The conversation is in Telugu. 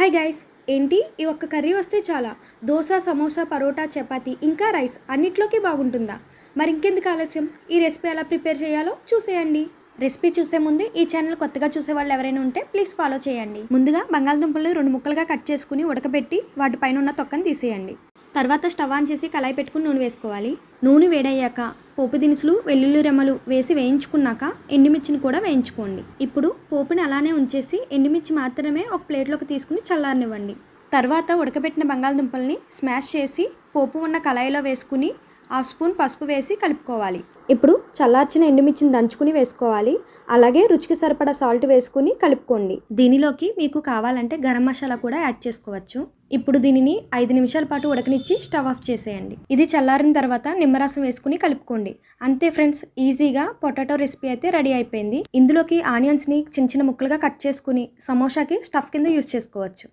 హాయ్ గైస్, ఏంటి ఈ ఒక్క కర్రీ వస్తే చాలా? దోశ, సమోసా, పరోటా, చపాతీ ఇంకా రైస్ అన్నిట్లోకి బాగుంటుందా? మరి ఇంకెందుకు ఆలస్యం, ఈ రెసిపీ ఎలా ప్రిపేర్ చేయాలో చూసేయండి. రెసిపీ చూసే ముందు ఈ ఛానల్ కొత్తగా చూసే వాళ్ళు ఎవరైనా ఉంటే ప్లీజ్ ఫాలో చేయండి. ముందుగా బంగాళదుంపలు 2 ముక్కలుగా కట్ చేసుకుని ఉడకబెట్టి వాటిపైన ఉన్న తొక్కను తీసేయండి. తర్వాత స్టవ్ ఆన్ చేసి కళాయి పెట్టుకుని నూనె వేసుకోవాలి. నూనె వేడయ్యాక పోపు దినుసులు, వెల్లుల్లి రెమ్మలు వేసి వేయించుకున్నాక ఎండుమిర్చిని కూడా వేయించుకోండి. ఇప్పుడు పోపుని అలానే ఉంచేసి ఎండుమిర్చి మాత్రమే ఒక ప్లేట్లోకి తీసుకుని చల్లారనివ్వండి. తర్వాత ఉడకబెట్టిన బంగాళదుంపల్ని స్మాష్ చేసి పోపు ఉన్న కళాయిలో వేసుకుని 1/2 స్పూన్ పసుపు వేసి కలుపుకోవాలి. ఇప్పుడు చల్లార్చిన ఎండుమిర్చిని దంచుకుని వేసుకోవాలి. అలాగే రుచికి సరిపడా సాల్ట్ వేసుకుని కలుపుకోండి. దీనిలోకి మీకు కావాలంటే గరం మసాలా కూడా యాడ్ చేసుకోవచ్చు. ఇప్పుడు దీనిని 5 నిమిషాల పాటు ఉడకనిచ్చి స్టవ్ ఆఫ్ చేసేయండి. ఇది చల్లారిన తర్వాత నిమ్మరసం వేసుకుని కలుపుకోండి. అంతే ఫ్రెండ్స్, ఈజీగా పొటాటో రెసిపీ అయితే రెడీ అయిపోయింది. ఇందులోకి ఆనియన్స్ని చిన్న చిన్న ముక్కలుగా కట్ చేసుకుని సమోసాకి స్టఫ్ కింద యూస్ చేసుకోవచ్చు.